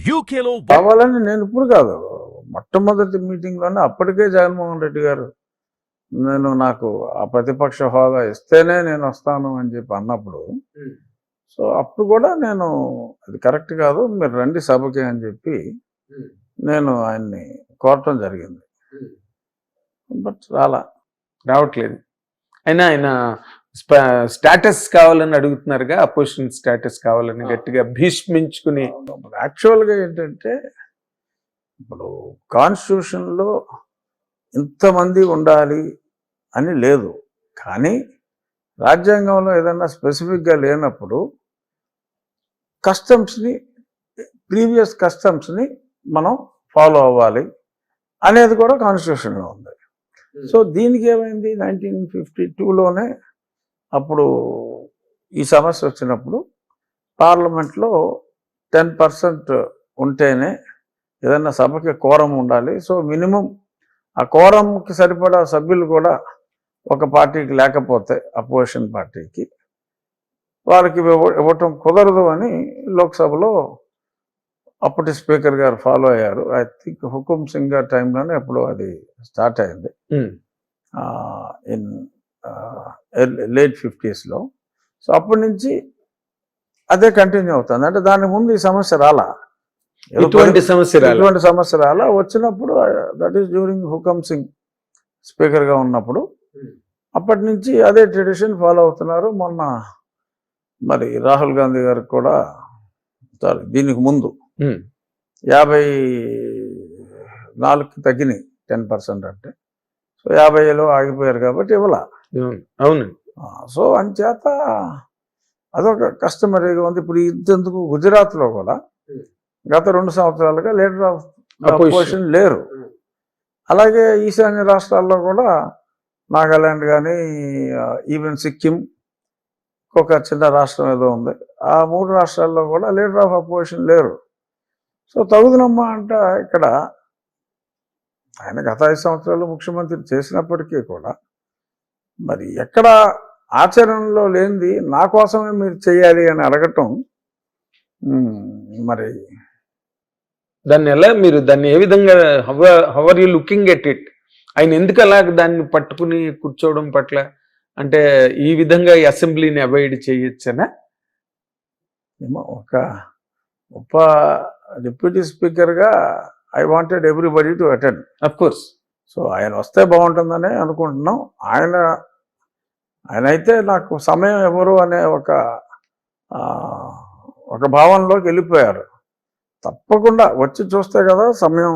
యూకేలో కావాలని నేను ఇప్పుడు కాదు, మొట్టమొదటి మీటింగ్లోనే అప్పటికే జగన్మోహన్ రెడ్డి గారు నాకు ఆ ప్రతిపక్ష హోదా ఇస్తేనే నేను వస్తాను అని చెప్పి అన్నప్పుడు, సో అప్పుడు కూడా నేను అది కరెక్ట్ కాదు, మీరు రండి సభకి అని చెప్పి నేను ఆయన్ని కోరటం జరిగింది. బట్ రావట్లేదు. ఆయన స్టేటస్ కావాలని అడుగుతున్నారుగా, అపోజిషన్ స్టేటస్ కావాలని గట్టిగా భీష్మించుకుని. యాక్చువల్గా ఏంటంటే, ఇప్పుడు కాన్స్టిట్యూషన్లో ఇంతమంది ఉండాలి అని లేదు, కానీ రాజ్యాంగంలో ఏదన్నా స్పెసిఫిక్గా లేనప్పుడు ప్రీవియస్ కస్టమ్స్ని మనం ఫాలో అవ్వాలి అనేది కూడా కాన్స్టిట్యూషన్లో ఉంది. సో దీనికి ఏమైంది, 1952లోనే అప్పుడు ఈ సమస్య వచ్చినప్పుడు పార్లమెంట్లో 10% ఉంటేనే ఏదన్నా సభకి కోరం ఉండాలి. సో మినిమం ఆ కోరంకి సరిపడా సభ్యులు కూడా ఒక పార్టీకి లేకపోతే అపోజిషన్ పార్టీకి వారికి ఇవ్వటం కుదరదు అని లోక్సభలో అప్పటి స్పీకర్ గారు ఫాలో అయ్యారు. ఐ థింక్ హుకుమ్ సింగ్ గారి టైంలోనే ఎప్పుడు అది స్టార్ట్ అయింది, ఇన్ లేట్ 50sలో. సో అప్పటి నుంచి అదే కంటిన్యూ అవుతుంది. అంటే దాని ముందు ఈ సమస్య రాలా, ఇటువంటి సమస్య రాలా. వచ్చినప్పుడు that is during Hukum Singh స్పీకర్గా ఉన్నప్పుడు అప్పటి నుంచి అదే ట్రెడిషన్ ఫాలో అవుతున్నారు. మొన్న మరి రాహుల్ గాంధీ గారికి కూడా దీనికి ముందు 54కి తగ్గినాయి 10% అంటే, సో 50లో ఆగిపోయారు కాబట్టి ఇవ్వాల. అవును. సో అంచేత అదొక కస్టమరీగా ఉంది. ఇప్పుడు ఇంతెందుకు గుజరాత్లో కూడా గత 2 సంవత్సరాలుగా లీడర్ ఆఫ్ అపోజిషన్ లేరు. అలాగే ఈశాన్య రాష్ట్రాల్లో కూడా నాగాలాండ్ కానీ ఈవెన్ సిక్కిం, ఒక చిన్న రాష్ట్రం ఏదో ఉంది, ఆ 3 రాష్ట్రాల్లో కూడా లీడర్ ఆఫ్ అపోజిషన్ లేరు. సో తగుదనమ్మా అంట ఇక్కడ ఆయన గత 5 సంవత్సరాలు ముఖ్యమంత్రి చేసినప్పటికీ కూడా మరి ఎక్కడ ఆచరణలో లేనిది నా కోసమే మీరు చేయాలి అని అడగటం, మరి దాన్ని ఏ విధంగా how are you looking at it? ఆయన ఎందుకు అలా దాన్ని పట్టుకుని కూర్చోవడం పట్ల, అంటే ఈ విధంగా అసెంబ్లీని అవాయిడ్ చేయొచ్చనా? ఏమో, ఒక ఉప డిప్యూటీ స్పీకర్గా I wanted everybody to attend, of course. So ఆయన వస్తే బాగుంటుందని అనుకుంటున్నాం. ఆయన అయితే నాకు సమయం ఎవరు అనే ఒక భావనలోకి వెళ్ళిపోయారు. తప్పకుండా వచ్చి చూస్తే కదా సమయం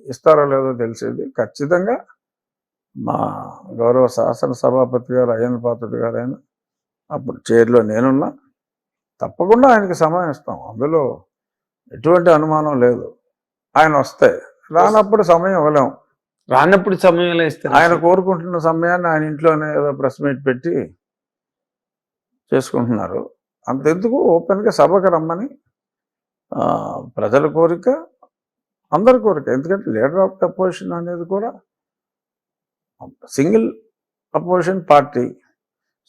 ఇస్తారో లేదో తెలిసేది. ఖచ్చితంగా మా గౌరవ శాసనసభాపతి గారు అయ్యన్న పాత్రుడు గారు అయినా, అప్పుడు చైర్లో నేనున్నా, తప్పకుండా ఆయనకి సమయం ఇస్తాం, అందులో ఎటువంటి అనుమానం లేదు. ఆయన వస్తే, రానప్పుడు సమయం ఇవ్వలేం. రానప్పుడు సమయం ఇస్తారు. ఆయన కోరుకుంటున్న సమయాన్ని ఆయన ఇంట్లోనే ఏదో ప్రెస్ మీట్ పెట్టి చేసుకుంటున్నారు. అంతెందుకు ఓపెన్గా సభకు రమ్మని ప్రజల కోరిక, అందరి కోరిక. ఎందుకంటే లీడర్ ఆఫ్ ద అపోజిషన్ అనేది కూడా single opposition party.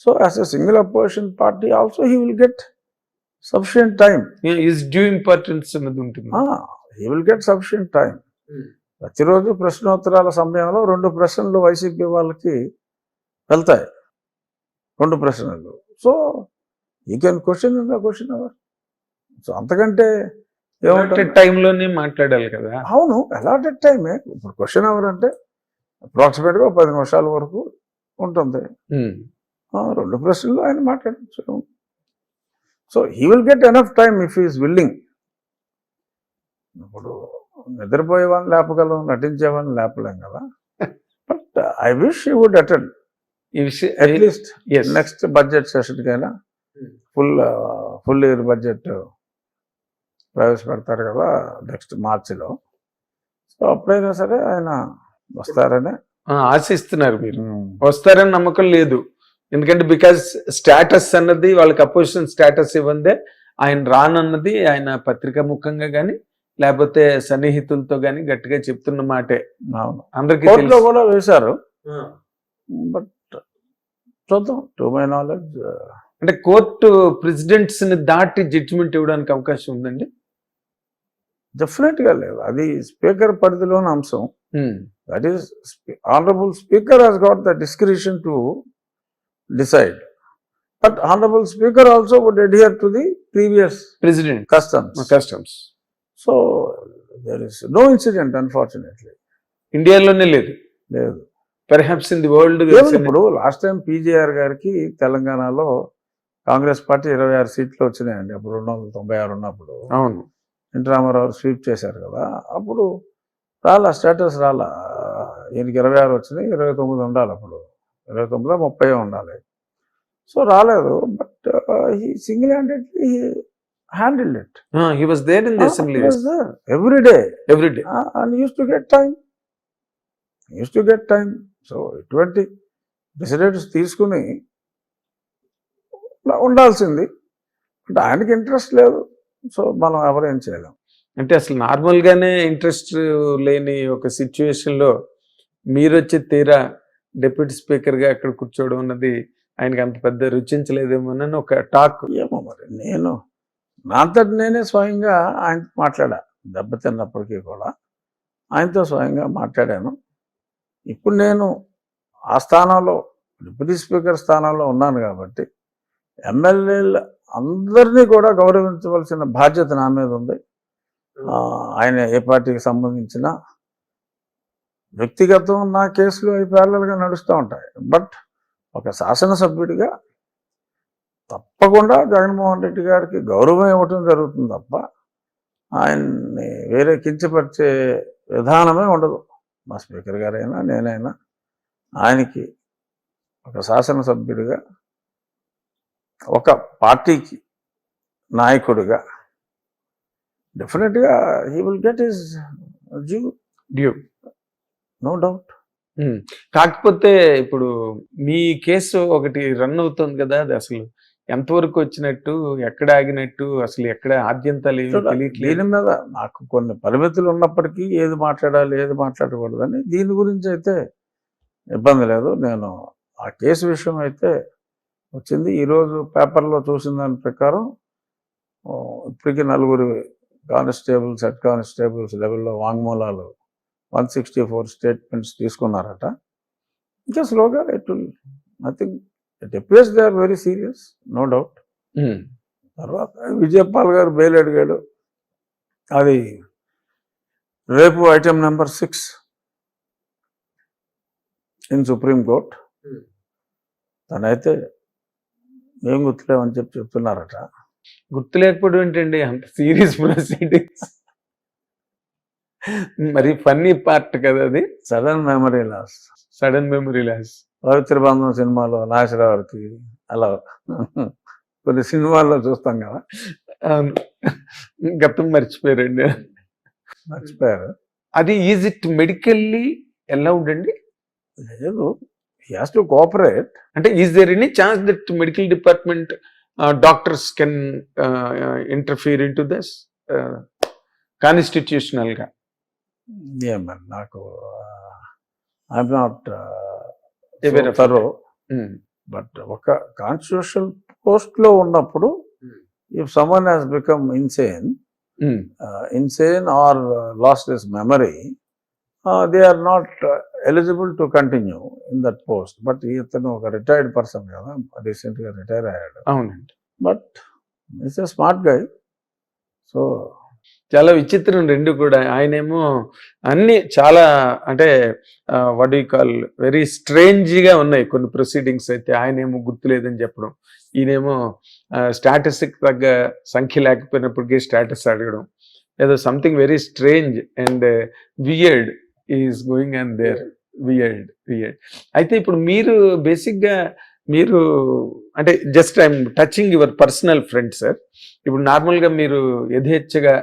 So as a single opposition party also he will get sufficient time. Is due importance అన్నది ఉంటుంది. He will get sufficient time. ప్రతిరోజు ప్రశ్నోత్తరాల సమయంలో 2 ప్రశ్నలు వైసీపీ వాళ్ళకి వెళ్తాయి, 2 ప్రశ్నలు. So you can question in the question hour. So అంతకంటే టైంలోనే మాట్లాడాలి కదా. అవును, అలాటెడ్ టైమే. ఇప్పుడు క్వశ్చన్ అవర్ అంటే అప్రాక్సిమేట్గా 10 నిమిషాల వరకు ఉంటుంది. 2 ప్రశ్నలు ఆయన మాట్లాడచ్చు. So he will get enough time if he's willing. ఇప్పుడు నిద్రపోయేవాడిని లేపగలం, నటించేవాడిని లేపలేం కదా. But I wish you would attend atleast next budget సెషన్కైనా. ఫుల్ ఇయర్ బడ్జెట్ ప్రవేశపెడతారు కదా నెక్స్ట్ మార్చిలో. సో అప్పుడైనా సరే ఆయన వస్తారని ఆశిస్తున్నారు. మీరు వస్తారని నమ్మకం లేదు, ఎందుకంటే బికాజ్ స్టేటస్ అన్నది వాళ్ళకి అపోజిషన్ స్టేటస్ ఇవ్వందే ఆయన రానన్నది ఆయన పత్రికా ముఖంగా కానీ లేకపోతే సన్నిహితులతో కానీ గట్టిగా చెప్తున్న మాటే. అందరికీ కోర్టులో కూడా వేశారు. బట్ చూద్దాం, టు మై నాలెడ్జ్. అంటే కోర్టు ప్రెసిడెంట్స్ ని దాటి జడ్జిమెంట్ ఇవ్వడానికి అవకాశం ఉందండి. డెఫినెట్గా లేదు, అది స్పీకర్ పరిధిలోని అంశం. Um, that is honourable speaker has got the discretion to decide, but honourable speaker also would adhere to the previous president customs. So there is no incident unfortunately. ఇండియాలోనే లేదు, లేదు. Perhaps in the world. ఇప్పుడు last time PJR గారికి తెలంగాణలో Congress party 26 సీట్లు వచ్చినాయండి, అప్పుడు 296 ఉన్నప్పుడు. అవును, ఎన్టీ రామారావు స్వీప్ చేశారు కదా, అప్పుడు రాలా స్టేటస్ రాలా. ఈయనకి 26 వచ్చినాయి, 29 ఉండాలి, అప్పుడు 29 30 ఉండాలి. సో రాలేదు, but he single handedly handled it. He was there in the assembly every day and uses to get time. So ఇటువంటి డిసిడెంట్స్ తీసుకుని ఉండాల్సింది, బట్ ఆయనకి ఇంట్రెస్ట్ లేదు, సో మనం ఎవరేం చేయలేం. అంటే అసలు నార్మల్ గానే ఇంట్రెస్ట్ లేని ఒక సిచ్యువేషన్ లో మీరు వచ్చి తీరా డిప్యూటీ స్పీకర్ గా అక్కడ కూర్చోవడం అన్నది ఆయనకి అంత పెద్ద రుచించలేదేమోనని ఒక టాక్. ఏమో మరి, నేను నా అంతటి నేనే స్వయంగా ఆయనతో మాట్లాడా, దెబ్బతిన్నప్పటికీ కూడా ఆయనతో స్వయంగా మాట్లాడాను. ఇప్పుడు నేను ఆ స్థానంలో డిప్యూటీ స్పీకర్ స్థానంలో ఉన్నాను కాబట్టి ఎమ్మెల్యేలు అందరినీ కూడా గౌరవించవలసిన బాధ్యత నా మీద ఉంది. ఆయన ఏ పార్టీకి సంబంధించిన వ్యక్తిగతం నా కేసులు అవి ప్యారలల్గా నడుస్తూ ఉంటాయి, బట్ ఒక శాసనసభ్యుడిగా తప్పకుండా జగన్మోహన్ రెడ్డి గారికి గౌరవం ఇవ్వటం జరుగుతుంది తప్ప ఆయన్ని వేరే కించపరిచే విధానమే ఉండదు. మా స్పీకర్ గారైనా నేనైనా ఆయనకి ఒక శాసనసభ్యుడిగా, ఒక పార్టీకి నాయకుడిగా డెఫినెట్గా he will get his due, no doubt. కాకపోతే ఇప్పుడు మీ కేసు ఒకటి రన్ అవుతుంది కదా, అది అసలు ఎంతవరకు వచ్చినట్టు, ఎక్కడ ఆగినట్టు, అసలు ఎక్కడ ఆద్యంతాలు ఏమి తెలియట్లేదు. దీని మీద నాకు కొన్ని పరిమితులు ఉన్నప్పటికీ ఏది మాట్లాడాలి ఏది మాట్లాడకూడదని దీని గురించి అయితే ఇబ్బంది లేదు. నేను ఆ కేసు విషయం అయితే వచ్చింది, ఈరోజు పేపర్లో చూసిన దాని ప్రకారం ఇప్పటికీ 4 కానిస్టేబుల్స్, హెడ్ కానిస్టేబుల్స్ లెవెల్లో వాంగ్మూలాలు 164 స్టేట్మెంట్స్ తీసుకున్నారట. ఇంకా స్లోగా it appears they are very serious, no doubt. తర్వాత విజయపాల్ గారు బెయిల్ అడిగాడు, అది రేపు item number 6 in supreme court. తనైతే ఏం గుర్తులేమని చెప్తున్నారట. గుర్తు లేకపోవడం ఏంటండి, అంత సీరియస్ ప్రొసీడింగ్స్. మరి ఫన్నీ పార్ట్ కదా అది. Sudden memory loss. పవిత్ర బంధం సినిమాలో నాగేశ్వరరావుకి అలా కొన్ని సినిమాల్లో చూస్తాం కదా, గతం మర్చిపోయారు. అది ఈజ్ ఇట్ మెడికల్లీ అలౌడ్ అండి? లేదు, హీ హాస్ టు కోఆపరేట్. అంటే is there any chance that medical department doctors can interfere in to this constitutional గా? ఏమని నాకు ఐఎమ్ నాట్ బట్ ఒక కాన్స్టిట్యూషనల్ పోస్ట్ లో ఉన్నప్పుడు if summon has become insane or lost his memory, they are not eligible to continue in that post. But ఇతను ఒక retired person కదా, recent గా రిటైర్ అయ్యాడు. అవునండి, but it's a smart guy. So చాలా విచిత్రం రెండు కూడా. ఆయనేమో అన్ని చాలా అంటే what you call very strange గా ఉన్నాయి కొన్ని ప్రొసీడింగ్స్. అయితే ఆయనేమో గుర్తులేదని చెప్పడం, ఈయనేమో స్టాటస్కి తగ్గ సంఖ్య లేకపోయినప్పటికీ స్టాటస్ అడగడం, ఏదో something very strange and weird is going and there. Weird. అయితే ఇప్పుడు మీరు బేసిక్గా మీరు అంటే just I'm touching your personal friend sir. ఇప్పుడు నార్మల్గా మీరు యథేచ్ఛగా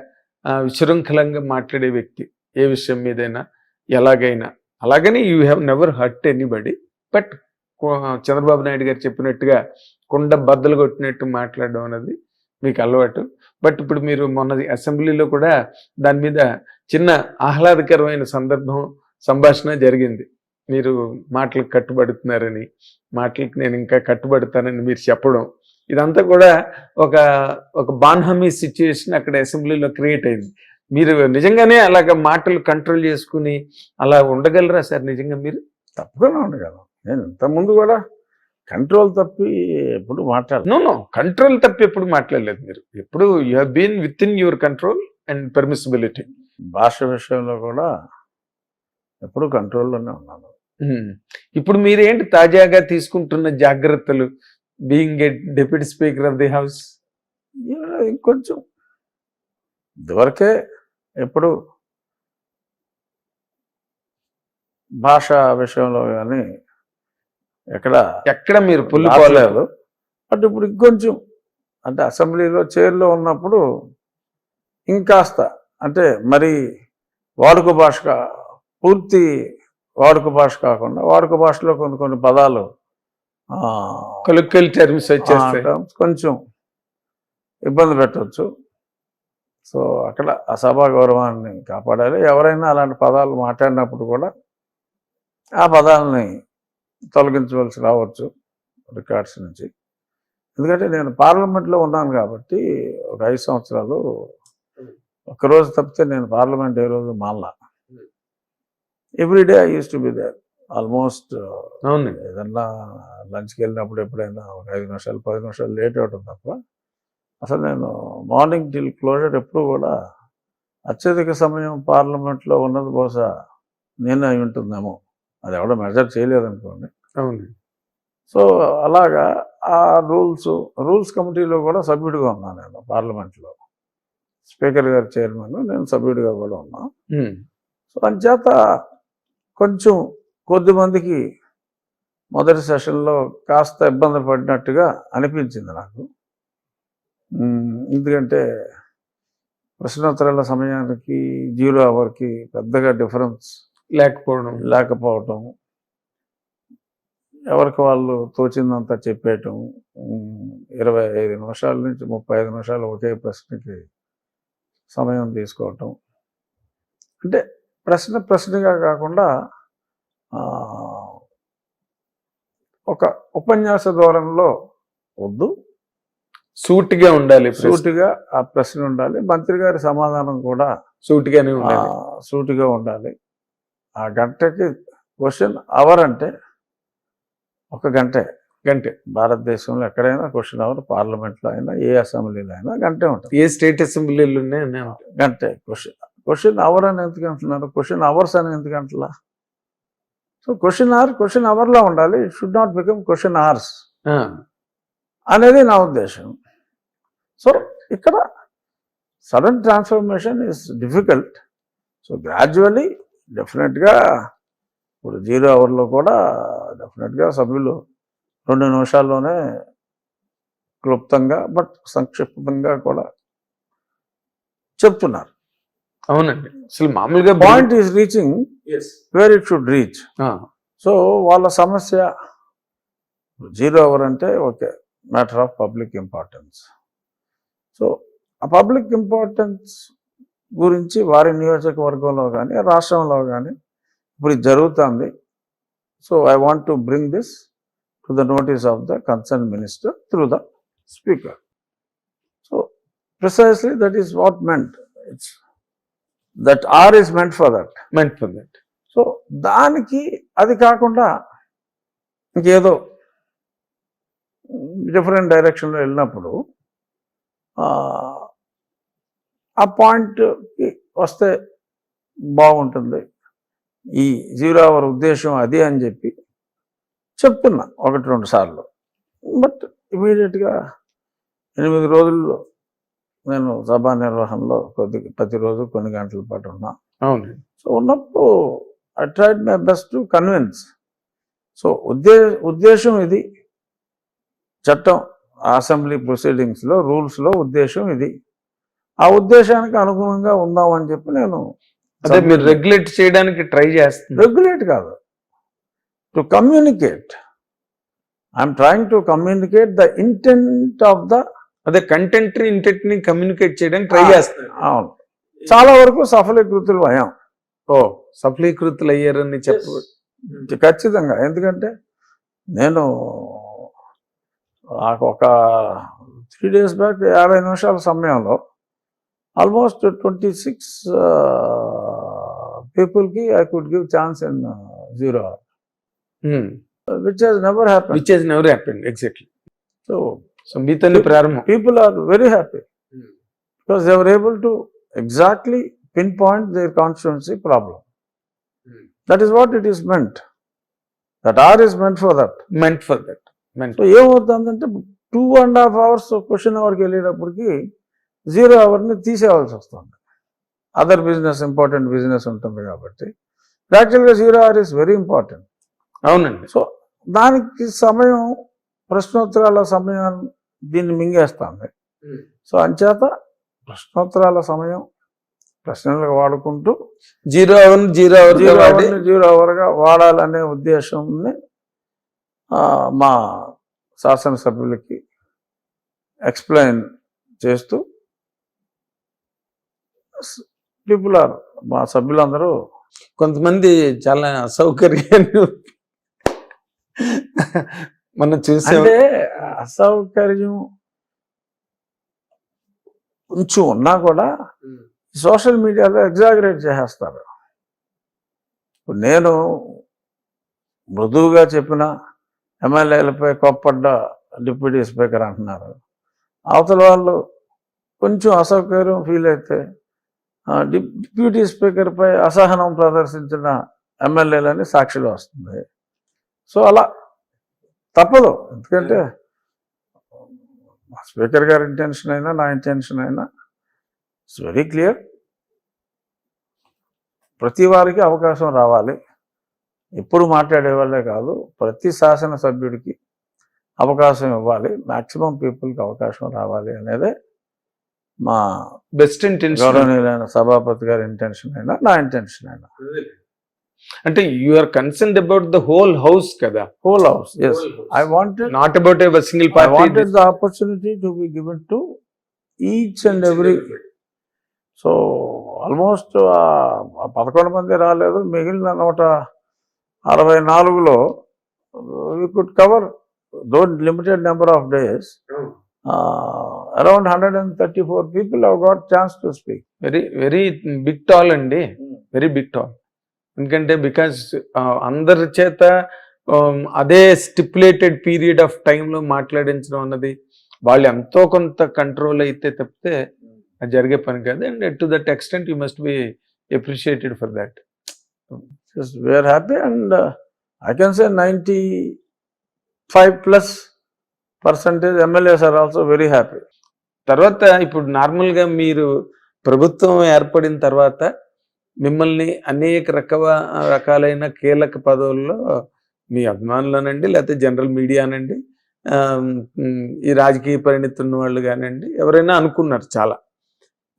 విశృంఖలంగా మాట్లాడే వ్యక్తి, ఏ విషయం మీదైనా ఎలాగైనా. అలాగని you have never hurt anybody. But Chandrababu Naidu గారు చెప్పినట్టుగా కుండ బద్దలు కొట్టినట్టు మాట్లాడడం అనేది మీకు అలవాటు. బట్ ఇప్పుడు మీరు మొన్న అసెంబ్లీలో కూడా దాని మీద చిన్న ఆహ్లాదకరమైన సంభాషణ జరిగింది. మీరు మాటలకు కట్టుబడుతున్నారని, మాటలకు నేను ఇంకా కట్టుబడతానని మీరు చెప్పడం, ఇదంతా కూడా ఒక బాన్హమీ సిచ్యువేషన్ అక్కడ అసెంబ్లీలో క్రియేట్ అయింది. మీరు నిజంగానే అలాగ మాటలు కంట్రోల్ చేసుకుని అలా ఉండగలరా సార్ నిజంగా మీరు? తప్పకుండా ఉండగలను. నేను ఇంతకుముందు కూడా కంట్రోల్ తప్పి ఎప్పుడు మాట్లాడను. నో కంట్రోల్ తప్పి ఎప్పుడు మాట్లాడలేదు మీరు. ఎప్పుడు you have been with in your control and permissibility. భాష విషయంలో కూడా ఎప్పుడు కంట్రోల్లోనే ఉన్నాను. ఇప్పుడు మీరేంటి తాజాగా తీసుకుంటున్న జాగ్రత్తలు being a deputy speaker of the house? ఇంకొంచెం ఇదివరకే ఎప్పుడు భాష విషయంలో కానీ ఎక్కడ మీరు పుల్లు పోలేదు. పోలేదు. బట్ ఇప్పుడు ఇంకొంచెం అంటే అసెంబ్లీలో చైర్లో ఉన్నప్పుడు ఇంకాస్త అంటే మరి వాడుక భాష పూర్తి వాడుక భాష కాకుండా వాడుక భాషలో కొన్ని పదాలు కొలిక్వల్ టర్మ్స్ వచ్చేస్తాయి, కొంచెం ఇబ్బంది పెట్టవచ్చు. సో అక్కడ ఆ సభా గౌరవాన్ని కాపాడాలి. ఎవరైనా అలాంటి పదాలు మాట్లాడినప్పుడు కూడా ఆ పదాలని తొలగించవలసి రావచ్చు రికార్డ్స్ నుంచి. ఎందుకంటే నేను పార్లమెంట్లో ఉన్నాను కాబట్టి ఒక 5 సంవత్సరాలు ఒక్కరోజు తప్పితే నేను పార్లమెంట్ ఏ రోజు మానలా. Everyday I use to be there almost. అవును, ఏదన్నా లంచ్కి వెళ్ళినప్పుడు ఎప్పుడైనా ఒక 5 నిమిషాలు 10 నిమిషాలు లేట్ అవడం తప్ప అసలు నేను మార్నింగ్ టిల్ క్లోజర్ ఎప్పుడు కూడా అత్యధిక సమయం పార్లమెంట్లో ఉన్నది బహుశా నేను అయి ఉంటుందేమో. అది ఎవడో మెజర్ చేయలేదనుకోండి. అవును. సో అలాగా ఆ రూల్స్ కమిటీలో కూడా సభ్యుడిగా ఉన్నాను నేను పార్లమెంట్లో. స్పీకర్ గారి చైర్మన్, నేను సభ్యుడిగా కూడా ఉన్నా. సో అంచేత కొంచెం కొద్దిమందికి మొదటి సెషన్లో కాస్త ఇబ్బంది పడినట్టుగా అనిపించింది నాకు. ఎందుకంటే ప్రశ్నోత్తరాల సమయానికి 0 అవర్కి పెద్దగా డిఫరెన్స్ లేకపోవటం, ఎవరికి వాళ్ళు తోచిందంతా చెప్పేయటం, 25 నిమిషాల నుంచి 35 నిమిషాలు ఒకే ప్రశ్నకి సమయం తీసుకోవటం. అంటే ప్రశ్నగా కాకుండా ఒక ఉపన్యాస ధోరణిలో వద్దు, సూటిగా ఉండాలి, సూటిగా ఆ ప్రశ్న ఉండాలి. మంత్రి గారి సమాధానం కూడా సూటిగా ఉండాలి. ఆ గంటకి క్వశ్చన్ అవర్ అంటే ఒక గంటే. భారతదేశంలో ఎక్కడైనా క్వశ్చన్ అవర్, పార్లమెంట్లో అయినా ఏ అసెంబ్లీలో అయినా గంటే ఉంటుంది. ఏ స్టేట్ అసెంబ్లీలో గంటే క్వశ్చన్ అవర్ అని ఎందుకు అంటున్నారు? క్వశ్చన్ అవర్స్ అని ఎందుకు అంటలా? సో క్వశ్చన్ అవర్లా ఉండాలి. It should not become question hours అనేది నా ఉద్దేశం. సో ఇక్కడ sudden transformation is difficult. So gradually డెఫినెట్గా ఇప్పుడు 0 అవర్లో కూడా డెఫినెట్గా సభ్యులు 2 నిమిషాల్లోనే క్లుప్తంగా బట్ సంక్షిప్తంగా కూడా చెప్తున్నారు. అవునండి. అసలు మామూలుగా point is reaching where it should reach. So వాళ్ళ సమస్య 0 అవర్ అంటే okay, matter of public importance. So ఆ పబ్లిక్ ఇంపార్టెన్స్ గురించి వారి నియోజకవర్గంలో కానీ రాష్ట్రంలో కానీ ఇప్పుడు ఇది జరుగుతుంది. So I want to bring this to the notice of the concern minister through the speaker. So precisely that is what meant. It's that or is meant for that. So దానికి అది కాకుండా ఇంకేదో డిఫరెంట్ డైరెక్షన్లో వెళ్ళినప్పుడు ఆ పాయింట్కి వస్తే బాగుంటుంది. ఈ 0 అవర్ ఉద్దేశం అది అని చెప్పి చెప్తున్నా 1-2 సార్లు. బట్ ఇమీడియట్గా 8 రోజుల్లో నేను సభా నిర్వహణలో ప్రతిరోజు కొన్ని గంటల పాటు ఉన్నా. అవును. సో ఉన్నప్పుడు I tried my best to convince. So ఉద్దేశం ఇది, చట్టం అసెంబ్లీ ప్రొసీడింగ్స్లో రూల్స్లో ఉద్దేశం ఇది. ఆ ఉద్దేశానికి అనుగుణంగా ఉందామని చెప్పి నేను మీరు రెగ్యులేట్ చేయడానికి ట్రై చేస్తాను. రెగ్యులేట్ కాదు, to communicate. I'm trying to communicate the intent of the content intent ని కమ్యూనికేట్ చేయడానికి ట్రై చేస్తాను. అవును, చాలా వరకు సఫలీకృతులు అయ్యాం. సఫలీకృతులు అయ్యారని చెప్పు ఖచ్చితంగా. ఎందుకంటే నేను ఒక 3 days బ్యాక్ 50 నిమిషాల సమయంలో ఆల్మోస్ట్ 26 పీపుల్కి I could give chance in 0 hour, which has never happened. Which has never happened exactly. So so మీతోనే ప్రారంభం. people are very happy because they were able to exactly pinpoint their constituency problem. That is what it is meant. That hour is meant for that. Meant for that. Meant. So ఏమవుతుందంటే 2.5 hours question అవర్కి వెళ్ళేటప్పటికి 0 hourని తీసేవాల్సి వస్తుంది. Other business, important business ఉంటుంది కాబట్టి యాక్చువల్గా 0 hour is very important. అవునండి. So దానికి సమయం, ప్రశ్నోత్తరాల సమయం దీన్ని మింగేస్తుంది. సో అంచేత ప్రశ్నోత్తరాల సమయం ప్రశ్నలకు వాడుకుంటూ 0 hour 0 hour 0 hourగా వాడాలనే ఉద్దేశంని మా శాసనసభ్యులకి ఎక్స్ప్లెయిన్ చేస్తూ పీపుల్ ఆర్, మా సభ్యులందరూ కొంతమంది చాలా అసౌకర్యాన్ని మనం చూసాం. అంటే అసౌకర్యం కొంచెం ఉన్నా కూడా సోషల్ మీడియాలో ఎగ్జాగరేట్ చేసేస్తారు. ఇప్పుడు నేను మృదువుగా చెప్పిన ఎమ్మెల్యేలపై కోప్పడ్డ డిప్యూటీ స్పీకర్ అంటున్నారు. అవతల వాళ్ళు కొంచెం అసౌకర్యం ఫీల్ అయితే డిప్యూటీ స్పీకర్పై అసహనం ప్రదర్శించిన ఎమ్మెల్యేలని సాక్షిలో వస్తుంది. సో అలా తప్పదు. ఎందుకంటే స్పీకర్ గారి ఇంటెన్షన్ అయినా నా ఇంటెన్షన్ అయినా ఇట్స్ వెరీ క్లియర్. ప్రతి వారికి అవకాశం రావాలి. ఎప్పుడు మాట్లాడే వాళ్ళే కాదు, ప్రతి శాసనసభ్యుడికి అవకాశం ఇవ్వాలి, మ్యాక్సిమం పీపుల్కి అవకాశం రావాలి అనేదే మా బెస్ట్ ఇంటెన్షన్. గౌరవనీయులైన సభాపతి గారి ఇంటెన్షన్ అయినా నా ఇంటెన్షన్ అయినా. అంటే you are concerned about the whole house కదా. Whole house, yes. I wanted not about a single I party. wanted the opportunity to be given to each and every. So almost 11 మంది రాలేదు. మిగిలిన 164లో we could cover though limited number of days. Around 134 people have got chance to speak. Very very big tall అండి. Very big tall. ఎందుకంటే because అందరి చేత అదే stipulated period of టైంలో మాట్లాడించడం అన్నది వాళ్ళు ఎంతో కొంత కంట్రోల్ అయితే తప్పితే అది జరిగే పని కాదు. And to that extent you must be appreciated for that. Just we are happy, and I can say 95+% MLAs are also very happy. తర్వాత ఇప్పుడు నార్మల్గా మీరు ప్రభుత్వం ఏర్పడిన తర్వాత మిమ్మల్ని అనేక రకాలైన కీలక పదవుల్లో మీ అభిమానులనండి, లేకపోతే జనరల్ మీడియానండి, ఈ రాజకీయ పరిణితి ఉన్న వాళ్ళు కానివ్వండి, ఎవరైనా అనుకున్నారు చాలా.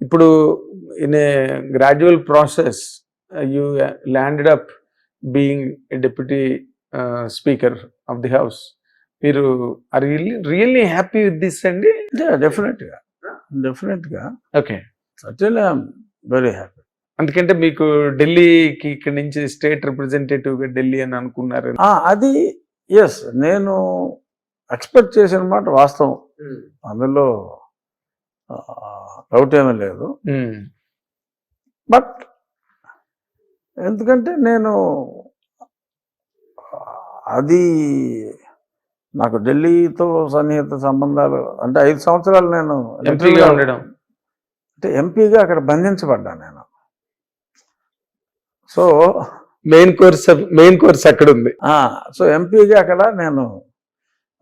ఇప్పుడు in a gradual process you landed up being a deputy speaker of the house. మీరు are really happy with this అండి? Yeah, definitely. Okay. Certainly I am very happy. అందుకంటే మీకు ఢిల్లీకి ఇక్కడ నుంచి స్టేట్ రిప్రజెంటేటివ్గా ఢిల్లీ అని అనుకున్నారు. అది ఎస్, నేను ఎక్స్పెక్ట్ చేసిన మాట వాస్తవం, అందులో డౌట్ ఏమీ లేదు. బట్ ఎందుకంటే నేను అది నాకు ఢిల్లీతో సన్నిహిత సంబంధాలు అంటే 5 సంవత్సరాలు నేను ఎంపీగా ఉండడం, అంటే ఎంపీగా అక్కడ బంధించబడ్డా నేను. సో మెయిన్ కోర్స్ అక్కడ ఉంది. సో ఎంపీగా అక్కడ నేను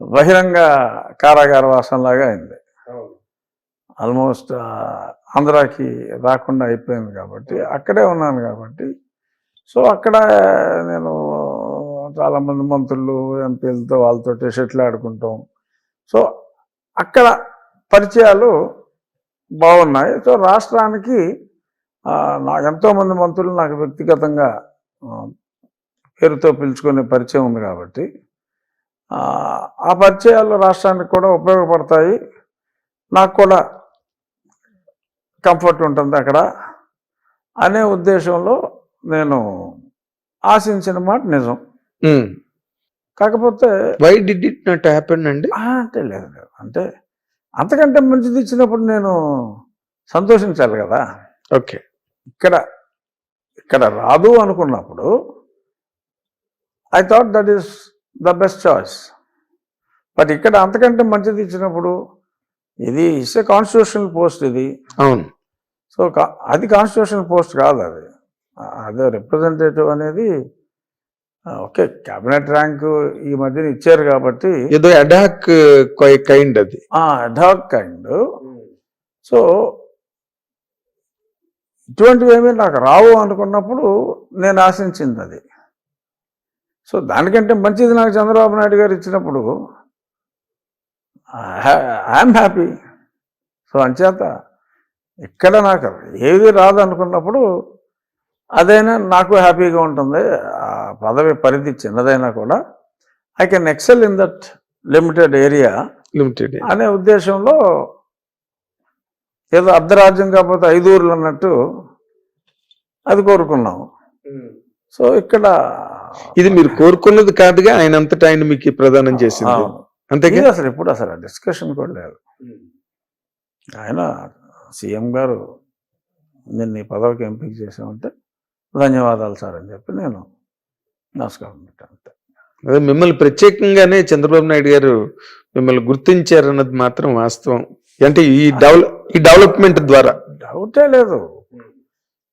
బహిరంగ కారాగార వాసంలాగా అయింది. ఆల్మోస్ట్ ఆంధ్రాకి రాకుండా అయిపోయింది కాబట్టి అక్కడే ఉన్నాను కాబట్టి. సో అక్కడ నేను చాలామంది మంత్రులు, ఎంపీలతో వాళ్ళతో షెటిల్ ఆడుకుంటాం. సో అక్కడ పరిచయాలు బాగున్నాయి. సో రాష్ట్రానికి నాకు ఎంతోమంది మంత్రులు నాకు వ్యక్తిగతంగా పేరుతో పిలుచుకునే పరిచయం ఉంది కాబట్టి ఆ పరిచయాలు రాష్ట్రానికి కూడా ఉపయోగపడతాయి, నాకు కూడా కంఫర్ట్ ఉంటుంది అక్కడ అనే ఉద్దేశంలో నేను ఆశించిన మాట నిజం. కాకపోతే why did it not happen అండి? అంటే లేదు, అంటే అంతకంటే మంచిది ఇచ్చినప్పుడు నేను సంతోషించాలి కదా. ఓకే. ఇక్కడ రాదు అనుకున్నప్పుడు I thought that is the best choice. But ఇక్కడ అంతకంటే మంచిది ఇచ్చినప్పుడు ఇది ఇట్స్ ఏ కాన్స్టిట్యూషనల్ పోస్ట్ ఇది. అవును. సో అది కాన్స్టిట్యూషనల్ పోస్ట్ కాదు, అదే రిప్రజెంటేటివ్ అనేది. ఓకే, క్యాబినెట్ ర్యాంక్ ఈ మధ్యన ఇచ్చారు కాబట్టి ఏదో అడాక్ కైండ్ అది, అడాక్ కైండ్. సో ఇటువంటివి ఏమీ నాకు రావు అనుకున్నప్పుడు నేను ఆశించింది అది. సో దానికంటే మంచిది నాకు చంద్రబాబు నాయుడు గారు ఇచ్చినప్పుడు ఐఎమ్ హ్యాపీ. సో అంచేత ఇక్కడ నాకు ఏది రాదు అనుకున్నప్పుడు అదైనా నాకు హ్యాపీగా ఉంటుంది. ఆ పదవి పరిధి చిన్నదైనా కూడా I can XL in that limited area అనే ఉద్దేశంలో, ఏదో అర్ధరాజ్యం కాకపోతే 5 ఊర్లు అన్నట్టు అది కోరుకున్నాం. సో ఇక్కడ ఇది మీరు కోరుకున్నది కాదుగా, ఆయన అంతటా ఆయన మీకు ప్రదానం చేసింది అంతేగా. అసలు ఇప్పుడు అసలు డిస్కషన్ కూడా లేదు. ఆయన సీఎం గారు నిన్ను ఈ పదవికి ఎంపిక చేసామంటే ధన్యవాదాలు సార్ అని చెప్పి నేను నమస్కారం పెట్టాను. అదే మిమ్మల్ని ప్రత్యేకంగానే చంద్రబాబు నాయుడు గారు మిమ్మల్ని గుర్తించారన్నది మాత్రం వాస్తవం. అంటే ఈ డెవలప్మెంట్ ద్వారా డౌటే లేదు.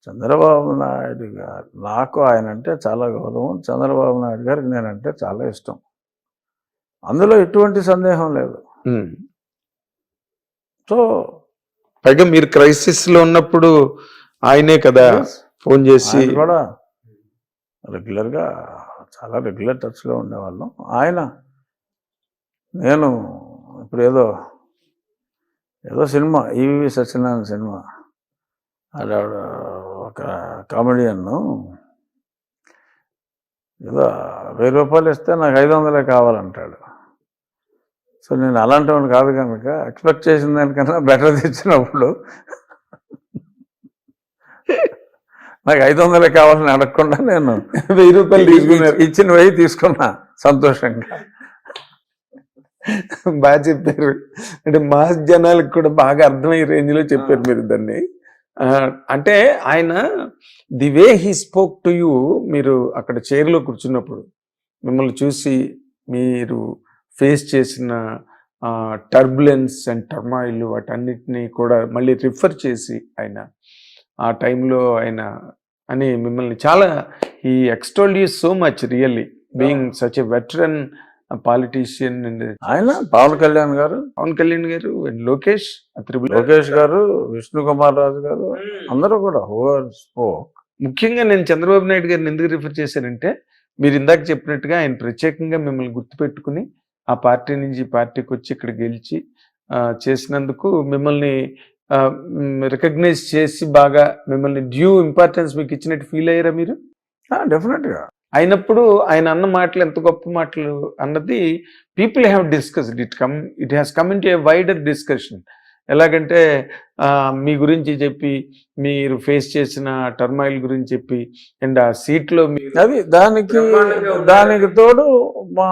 చంద్రబాబు నాయుడు గారు, నాకు ఆయన అంటే చాలా గౌరవం, చంద్రబాబు నాయుడు గారికి నేనంటే చాలా ఇష్టం, అందులో ఎటువంటి సందేహం లేదు. సో పైగా మీరు క్రైసిస్ లో ఉన్నప్పుడు ఆయనే కదా ఫోన్ చేసి కూడా రెగ్యులర్గా చాలా రెగ్యులర్ టచ్లో ఉండేవాళ్ళం. నేను ఇప్పుడు ఏదో సినిమా, ఈవి సత్యనారాయణ సినిమా, అది ఒక కామెడియన్ను ఏదో 1000 రూపాయలు ఇస్తే నాకు 500 కావాలంటాడు. సో నేను అలాంటి వాడిని కాదు కనుక ఎక్స్పెక్ట్ చేసిన దానికన్నా బెటర్ తెచ్చినప్పుడు నాకు 500 కావాలని అడగకుండా నేను 1000 రూపాయలు ఇచ్చిన 1000 తీసుకున్నా సంతోషంగా. బాగా చెప్పారు. అంటే మాస్ జనాలకు కూడా బాగా అర్థమయ్యే రేంజ్ లో చెప్పారు మీరు దాన్ని. అంటే ఆయన the way he spoke to you, మీరు అక్కడ చైర్లో కూర్చున్నప్పుడు మిమ్మల్ని చూసి మీరు ఫేస్ చేసిన టర్బులెన్స్ అండ్ టర్మాయిల్ వాటన్నిటినీ కూడా మళ్ళీ రిఫర్ చేసి ఆయన ఆ టైంలో ఆయన అని మిమ్మల్ని చాలా he extolled you so much really being such a veteran politician. ఆయన పవన్ కళ్యాణ్ గారు అండ్ లోకేష్ గారు, విష్ణు కుమార్ రాజు గారు, అందరూ కూడా స్పోక్. ముఖ్యంగా నేను చంద్రబాబు నాయుడు గారిని ఎందుకు రిఫర్ చేశానంటే, మీరు ఇందాక చెప్పినట్టుగా ఆయన ప్రత్యేకంగా మిమ్మల్ని గుర్తుపెట్టుకుని ఆ పార్టీ నుంచి ఈ పార్టీకి వచ్చి ఇక్కడ గెలిచి చేసినందుకు మిమ్మల్ని రికగ్నైజ్ చేసి బాగా మిమ్మల్ని డ్యూ ఇంపార్టెన్స్ మీకు ఇచ్చినట్టు ఫీల్ అయ్యారా మీరు? డెఫినెట్గా. అయినప్పుడు ఆయన అన్న మాటలు ఎంత గొప్ప మాటలు అన్నది people have discussed it has come in to A wider discussion. ఎలాగంటే మీ గురించి చెప్పి, మీరు ఫేస్ చేసిన టర్మాయిల్ గురించి చెప్పి, అండ్ ఆ సీట్లో అది దానికి తోడు మా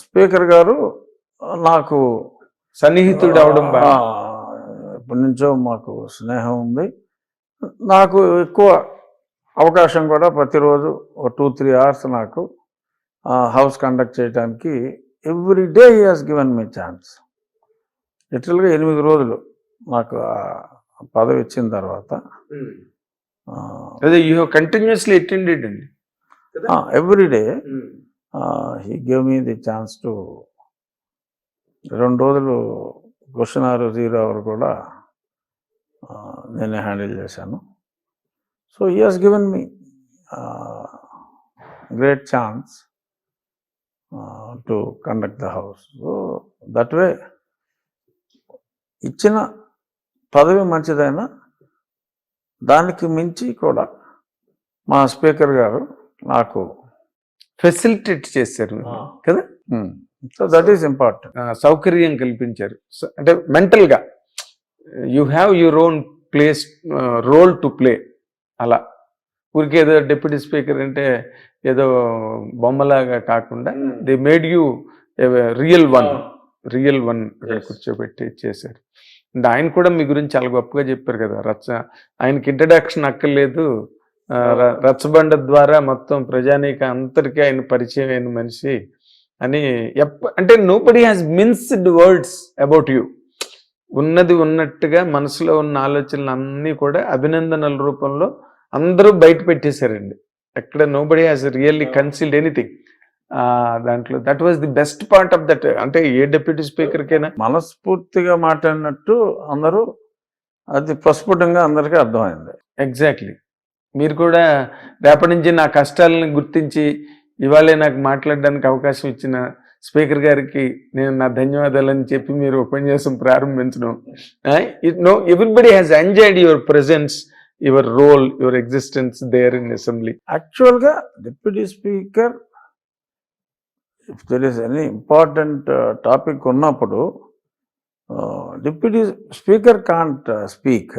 స్పీకర్ గారు నాకు సన్నిహితుడు అవడం, ఎప్పటి నుంచో మాకు స్నేహం ఉంది. నాకు ఎక్కువ అవకాశం కూడా ప్రతిరోజు 2-3 hours నాకు హౌస్ కండక్ట్ చేయడానికి every day he has given me chance. లిటరల్గా 8 రోజులు నాకు పదవి ఇచ్చిన తర్వాత అదే యూ హ్యావ్ కంటిన్యూస్లీ అటెండెడ్ అండి every day. He give me the chance to 2 రోజులు క్వశ్చన్ అవర్ 0 hour కూడా నేనే హ్యాండిల్ చేశాను. So he has given me great chance to conduct the house. So that way ఇచ్చిన పదవి మంచిదైనా దానికి మించి కూడా మా స్పీకర్ గారు నాకు ఫెసిలిటేట్ చేశారు కదా. So that is important. సౌకర్యం కల్పించారు. అంటే మెంటల్గా you have your own place role to play. అలా ఊరికే ఏదో డిప్యూటీ స్పీకర్ అంటే ఏదో బొమ్మలాగా కాకుండా they made you real one అక్కడ కూర్చోబెట్టి చేశారు. అంటే ఆయన కూడా మీ గురించి చాలా గొప్పగా చెప్పారు కదా. ఆయనకి ఇంట్రడక్షన్ అక్కర్లేదు, రచ్చబండ ద్వారా మొత్తం ప్రజానీక అందరికీ ఆయన పరిచయం అయిన మనిషి అని. అంటే nobody has minced words about you. ఉన్నది ఉన్నట్టుగా మనసులో ఉన్న ఆలోచనలు అన్నీ కూడా అభినందనల రూపంలో అందరూ బయట పెట్టేశారండి. ఎక్కడ nobody has really concealed anything. దాంట్లో that was the best part of that. అంటే ఏ డిప్యూటీ స్పీకర్కైనా మనస్ఫూర్తిగా మాట్లాడినట్టు అందరూ అది ప్రస్ఫుటంగా అందరికీ అర్థమైంది. ఎగ్జాక్ట్లీ. మీరు కూడా రేపటి నుంచి నా కష్టాలను గుర్తించి ఇవాళే నాకు మాట్లాడడానికి అవకాశం ఇచ్చిన స్పీకర్ గారికి నేను నా ధన్యవాదాలని చెప్పి మీరు ఉపన్యాసం ప్రారంభించడం. Everybody has enjoyed your presence, your role, your existence there in assembly. యాక్చువల్గా deputy speaker if there is any important topic ఉన్నప్పుడు deputy speaker can't speak,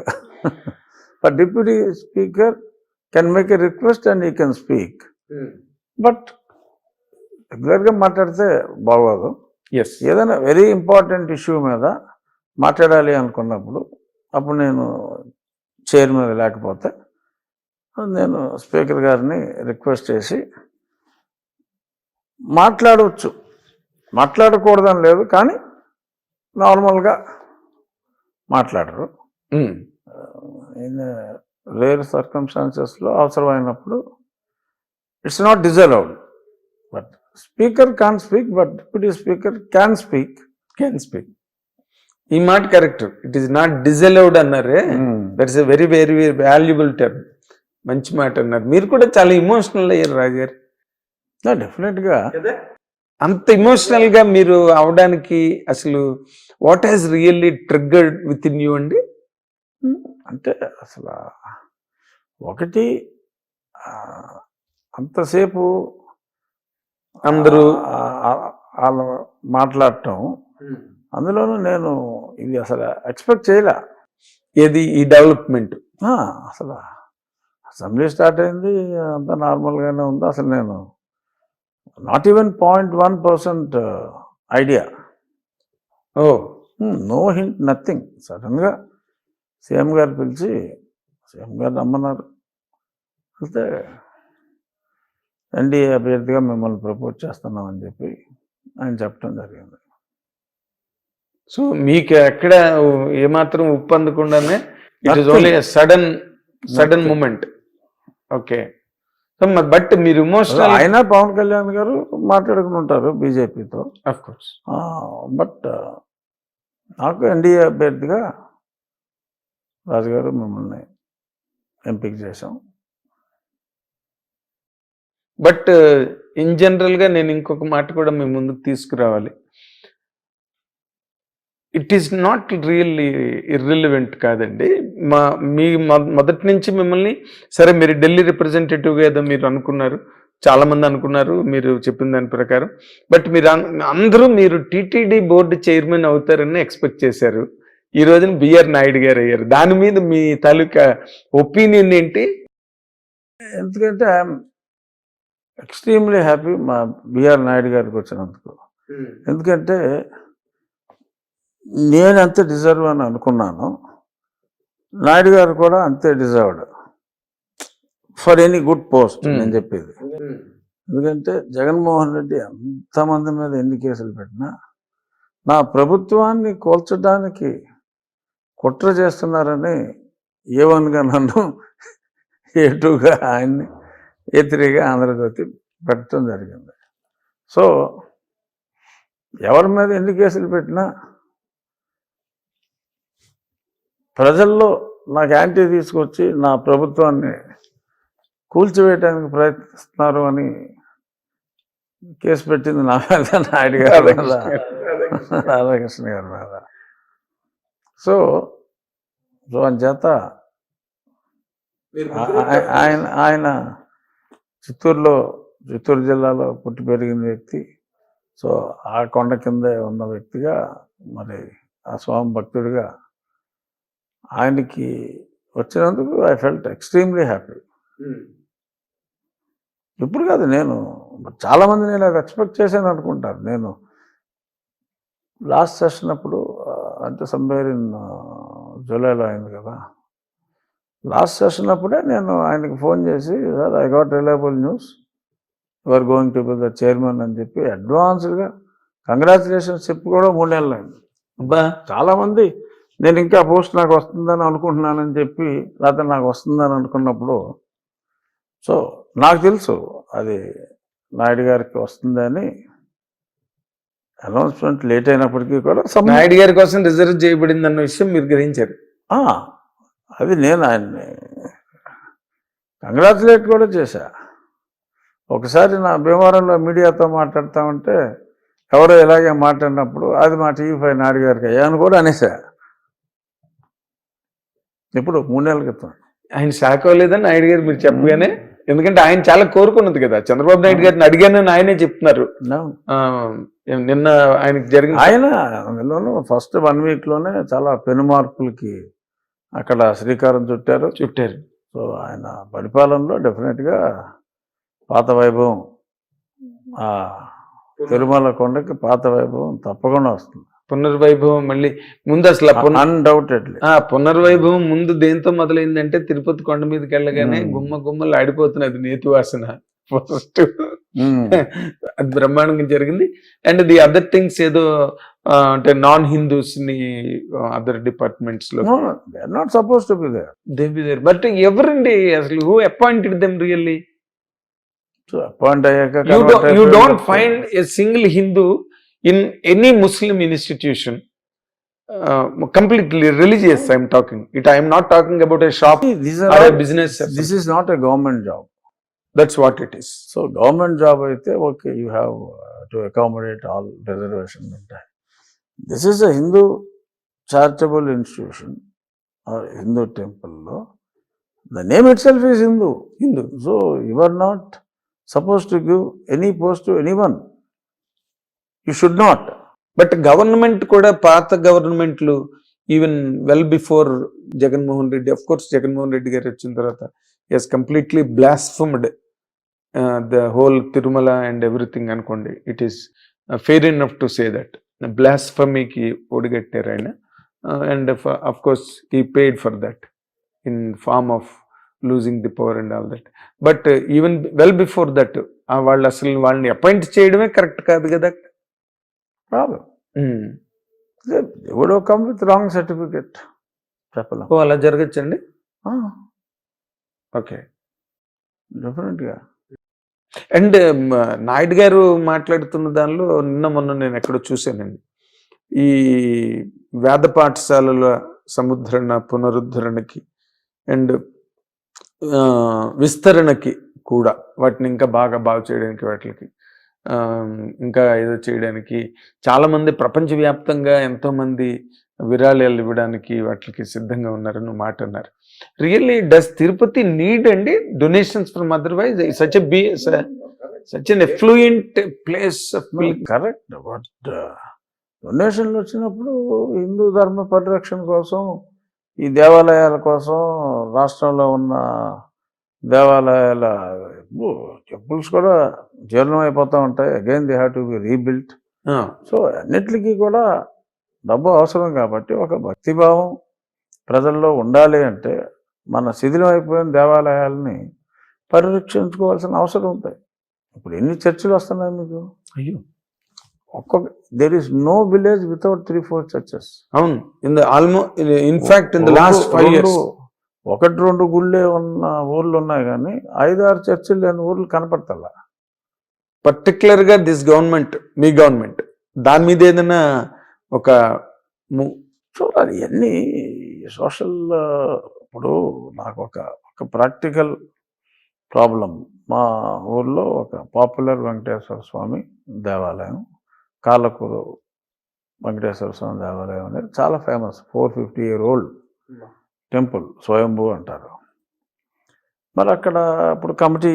but deputy speaker can make a request and you can speak. But రెగ్యులర్గా మాట్లాడితే బాగోదు. Yes. ఏదైనా very important issue మీద మాట్లాడాలి అనుకున్నప్పుడు అప్పుడు నేను చైర్ మీద లేకపోతే నేను స్పీకర్ గారిని రిక్వెస్ట్ చేసి మాట్లాడవచ్చు. మాట్లాడకూడదని లేదు, కానీ నార్మల్గా మాట్లాడరు. ఇన్ రేర్ సర్కమ్స్టాన్సెస్లో అవసరమైనప్పుడు it's not disallowed. But speaker can speak, but deputy speaker can speak. ఈ మాట correct. It is not disallowed అన్నారే, that's a very very valuable term. మంచి మాట అన్నారు. మీరు కూడా చాలా ఇమోషనల్ అయ్యారు రాజుగారు. డెఫినెట్గా. అంత ఇమోషనల్ గా మీరు అవడానికి అసలు what has really triggered with in you అండి? అంటే అసలు ఒకటి అంతసేపు అందరూ వాళ్ళు మాట్లాడటం, అందులోనూ నేను ఇది అసలు ఎక్స్పెక్ట్ చేయలే. ఏది ఈ డెవలప్మెంట్? అసలు అసెంబ్లీ స్టార్ట్ అయింది, అంతా నార్మల్గానే ఉంది. అసలు నేను not even 0.1% idea. No hint, nothing. సడన్గా సీఎం గారు పిలిచి సీఎం గారు రమ్మన్నారు. అయితే ఎన్డీఏ అభ్యర్థిగా మిమ్మల్ని ప్రపోజ్ చేస్తున్నామని చెప్పి ఆయన చెప్పడం జరిగింది. సో మీకు ఎక్కడ ఏమాత్రం ఉప్పు అందకుండానే it is only sudden moment. Okay. So but మీరు ఇమోషనల్. ఆయన పవన్ కళ్యాణ్ గారు మాట్లాడుకుని ఉంటారు బీజేపీతో, ఆఫ్ కోర్స్. బట్ నాకు ఎన్డీఏ అభ్యర్థిగా రాజుగారు మిమ్మల్ని ఎంపిక చేశాం. బట్ ఇన్ జనరల్గా నేను ఇంకొక మాట కూడా మీ ముందుకు తీసుకురావాలి. It is not really irrelevant కాదండి. మీ మొదటి నుంచి మిమ్మల్ని, సరే మీరు ఢిల్లీ రిప్రజెంటేటివ్గా ఏదో మీరు అనుకున్నారు, చాలామంది అనుకున్నారు మీరు చెప్పిన దాని ప్రకారం. బట్ మీరు అందరూ మీరు టీటీడీ బోర్డు చైర్మన్ అవుతారని ఎక్స్పెక్ట్ చేశారు. ఈ రోజున బిఆర్ నాయుడు గారు అయ్యారు. దాని మీద మీ తాలూకా ఒపీనియన్ ఏంటి? ఎందుకంటే ఐఎమ్ ఎక్స్ట్రీమ్లీ హ్యాపీ మా బిఆర్ నాయుడు గారికి వచ్చినందుకు. ఎందుకంటే నేను అంతే డిజర్వ్ అని అనుకున్నాను, నాయుడు గారు కూడా అంతే deserved for any good post. నేను చెప్పేది ఎందుకంటే జగన్మోహన్ రెడ్డి ఎంతమంది మీద ఎన్ని కేసులు పెట్టినా నా ప్రభుత్వాన్ని కూల్చడానికి కుట్ర చేస్తున్నారని A1గా నన్ను, A2గా ఆయన్ని, A3గా ఆంధ్రజ్యోతి పెట్టడం జరిగింది. సో ఎవరి మీద ఎన్ని కేసులు పెట్టినా ప్రజల్లో నాకు యాంటీ తీసుకొచ్చి నా ప్రభుత్వాన్ని కూల్చివేయడానికి ప్రయత్నిస్తున్నారు అని కేసు పెట్టింది నా మీద, నాయుడు గారి మీద, రాధాకృష్ణ గారి మీద. సో అంచేత ఆయన చిత్తూరు జిల్లాలో పుట్టి పెరిగిన వ్యక్తి. సో ఆ కొండ కిందే ఉన్న వ్యక్తిగా, మరి ఆ స్వామి భక్తుడిగా ఆయనకి వచ్చినందుకు ఐ ఫెల్ట్ ఎక్స్ట్రీమ్లీ హ్యాపీ. ఇప్పుడు కాదు, నేను చాలామంది నేను అది ఎక్స్పెక్ట్ చేశాను అనుకుంటారు. నేను లాస్ట్ సెషన్ అప్పుడు అంటే సమ్వేర్ ఇన్ జూలైలో అయింది కదా. లాస్ట్ సెషన్ అప్పుడే నేను ఆయనకి ఫోన్ చేసి, sir I got reliable news, you are going to be the chairman అని చెప్పి అడ్వాన్స్డ్గా కంగ్రాచులేషన్స్ చెప్పి కూడా 3 నెలలు అయింది. అబ్బా, చాలామంది నేను ఇంకా పోస్ట్ నాకు వస్తుందని అనుకుంటున్నానని చెప్పి, లేకపోతే నాకు వస్తుందని అనుకున్నప్పుడు, సో నాకు తెలుసు అది నాయుడు గారికి వస్తుందని. అనౌన్స్మెంట్ లేట్ అయినప్పటికీ కూడా నాయుడు గారి కోసం రిజర్వ్ చేయబడింది అన్న విషయం మీరు గ్రహించారు. అది నేను ఆయన్ని కంగ్రాచులేట్ కూడా చేశా. ఒకసారి నా భీమవరంలో మీడియాతో మాట్లాడుతూ ఉంటే ఎవరో ఇలాగే మాట్లాడినప్పుడు అది మా టీవీ5 నాయుడు గారికి అయ్యాను కూడా అనేసా. ఇప్పుడు 3 నెలల క్రితం. ఆయన షాక్ అవ్వలేదని నాయుడు గారు మీరు చెప్పగానే, ఎందుకంటే ఆయన చాలా కోరుకున్నది కదా, చంద్రబాబు నాయుడు గారిని అడిగానని ఆయనే చెప్తున్నారు. నిన్న ఆయనకి జరిగిన ఆయన అందులోనూ ఫస్ట్ 1 వీక్లోనే చాలా పెను మార్పులకి అక్కడ శ్రీకారం చుట్టారు. సో ఆయన పరిపాలనలో డెఫినెట్గా పాత వైభవం, ఆ తిరుమల కొండకి పాత వైభవం తప్పకుండా వస్తుంది. పునర్వైభవం మళ్ళీ ముందు అసలు అన్డౌటెడ్లీ పునర్వైభవం ముందు దేంతో మొదలైందంటే తిరుపతి కొండ మీదకి వెళ్ళగానే గుమ్మలు ఆడిపోతున్నది నేతి వాసన ఫస్ట్. అది బ్రహ్మాండంగా జరిగింది. అండ్ ది అదర్ థింగ్స్ ఏదో అంటే నాన్ హిందూస్ ని అదర్ డిపార్ట్మెంట్స్ లో not suppose to be there. But ఎవరండి అసలు who appointed them really? Appoint అయ్యాక you don't find a single Hindu in any Muslim institution, completely religious. I am talking it. I am not talking about a shop or a business. This is not a government job. That's what it is. So government job aithe okay, you have to accommodate all reservation untai. This is a Hindu charitable institution or Hindu temple lo. The name itself is Hindu. So you are not supposed to give any post to anyone. You should not. But government kuda paatha governmentlu even well before Jagannath Reddy, of course Jagannath Reddy garu vachin tarvata he has completely blasphemed the whole Tirumala and everything anukondi. It is fair enough to say that blasphemy ki odigattaru ayana, and of course he paid for that in form of losing the power and all that. But even well before that వాళ్ళు అసలు వాళ్ళని appoint చేయడమే correct కాదు కదా. Problem ఎవడో come with wrong certificate చెప్పలేం. అలా జరగచ్చండి. Okay, డెఫినెట్గా. అండ్ నాయుడు గారు మాట్లాడుతున్న దానిలో నిన్న మొన్న నేను ఎక్కడో చూశానండి, ఈ వేద పాఠశాలల సముద్ధరణ పునరుద్ధరణకి అండ్ విస్తరణకి కూడా, వాటిని ఇంకా బాగా చేయడానికి, వాటికి ఇంకా ఏదో చేయడానికి చాలామంది ప్రపంచవ్యాప్తంగా ఎంతోమంది విరాళాలు ఇవ్వడానికి వాటికి సిద్ధంగా ఉన్నారని మాట అన్నారు. రియల్లీ డస్ తిరుపతి నీడ్ అండి donations from otherwise such an affluent place? Correct. But డొనేషన్లు వచ్చినప్పుడు హిందూ ధర్మ పరిరక్షణ కోసం, ఈ దేవాలయాల కోసం, రాష్ట్రంలో ఉన్న దేవాలయాల టెంపుల్స్ కూడా జీర్ణం అయిపోతూ ఉంటాయి. Again they have to be rebuilt. So అన్నిటికీ కూడా డబ్బు అవసరం కాబట్టి ఒక భక్తిభావం ప్రజల్లో ఉండాలి అంటే మన శిథిలం అయిపోయిన దేవాలయాలని పరిరక్షించుకోవాల్సిన అవసరం ఉంది. ఇప్పుడు ఎన్ని చర్చిలు వస్తున్నాయి మీకు? అయ్యో, there is no village without 3-4 churches. అవును, in the last 5 years 1-2 గుళ్ళే ఉన్న ఊర్లు ఉన్నాయి, కానీ 5-6 చర్చిలు లేని ఊర్లు కనపడతల్లా. పర్టికులర్ గా దిస్ గవర్నమెంట్, మీ గవర్నమెంట్ దాని మీద ఏదైనా ఒక చూడాలి. ఇవన్నీ సోషల్. ఇప్పుడు నాకు ఒక ప్రాక్టికల్ ప్రాబ్లం. మా ఊర్లో ఒక పాపులర్ వెంకటేశ్వర స్వామి దేవాలయం, కాళ్ళకూరు వెంకటేశ్వర స్వామి దేవాలయం అనేది చాలా ఫేమస్. 450-year-old టెంపుల్, స్వయంభూ అంటారు. మరి అక్కడ ఇప్పుడు కమిటీ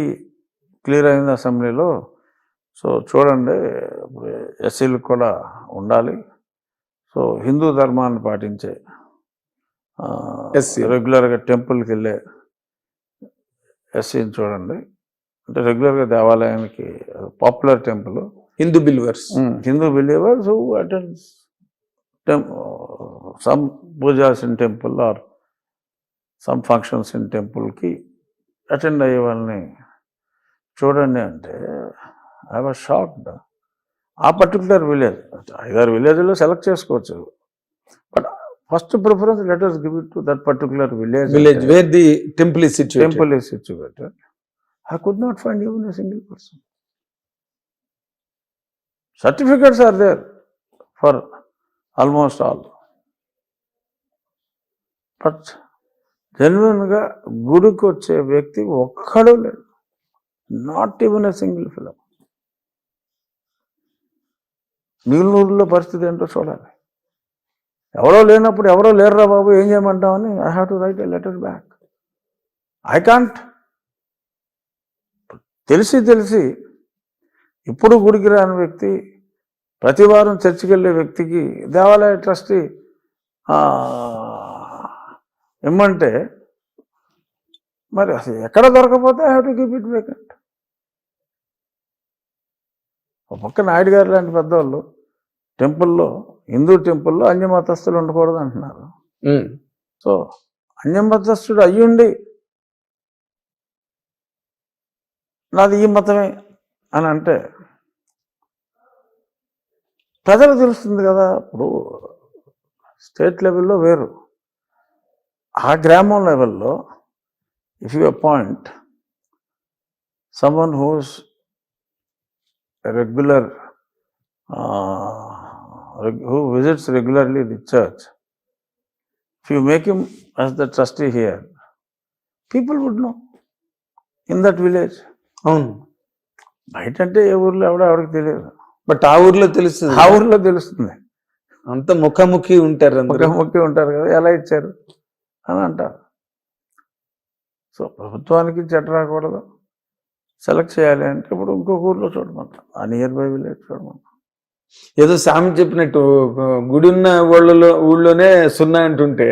క్లియర్ అయింది అసెంబ్లీలో. సో చూడండి, ఇప్పుడు ఎస్సీలకు కూడా ఉండాలి. సో హిందూ ధర్మాన్ని పాటించే రెగ్యులర్గా టెంపుల్కి వెళ్ళే ఎస్సీని చూడండి. అంటే రెగ్యులర్గా దేవాలయానికి popular temple, Hindu believers who attends some pujas in temple or some functions in టెంపుల్కి అటెండ్ అయ్యే వాళ్ళని చూడండి అంటే ఐ వాజ్ షాక్డ్. ఆ పర్టికులర్ విలేజ్ 5-6 విలేజ్లో సెలెక్ట్ చేసుకోవచ్చు, but first preference let us give it to that particular village where the temple is situated. I could not find even a single person. Certificates are there for almost all, but జెన్యున్గా గుడికి వచ్చే వ్యక్తి ఒక్కడూ లేడు, not even a single film. నీలూరులో పరిస్థితి ఏంటో చూడాలి. ఎవరో లేనప్పుడు ఎవరో లేరురా బాబు ఏం చేయమంటామని I have to write a letter back. I can't. తెలిసి ఇప్పుడు గుడికి రాని వ్యక్తి, ప్రతి వారం చర్చికి వెళ్ళే వ్యక్తికి దేవాలయ ట్రస్టీ ఇమ్మంటే మరి అసలు ఎక్కడ దొరకపోతే I have to keep it vacant. ఒక పక్క నాయుడు గారు లాంటి పెద్దవాళ్ళు టెంపుల్లో, హిందూ టెంపుల్లో అన్యమతస్థులు ఉండకూడదు అంటున్నారు. సో అన్యమతస్థుడు అయ్యుండి నాది ఈ మతమే అని అంటే ప్రజలకు తెలుస్తుంది కదా. ఇప్పుడు స్టేట్ లెవెల్లో వేరు, ఆ గ్రామం లెవెల్లో if you appoint someone who's a regular who visits regularly the church, if you make him as the trustee here, people would know in that village. అవును, బయట అంటే ఏ ఊర్లో ఎవరికి తెలియదు, బట్ ఆ ఊర్లో తెలుస్తుంది, ఆ ఊర్లో తెలుస్తుంది. అంత ముఖాముఖి ఉంటారు, ముఖాముఖి ఉంటారు కదా, ఎలా ఇచ్చారు అని అంటారు. సో ప్రభుత్వానికి చెడ్డ రాకూడదు, సెలెక్ట్ చేయాలి అంటే ఇప్పుడు ఇంకొక ఊర్లో చూడమంటాం, ఆ నియర్ బై విలేజ్ చూడమంటాం. ఏదో సామి చెప్పినట్టు గుడి ఉన్న ఊళ్ళోనే సున్నా అంటుంటే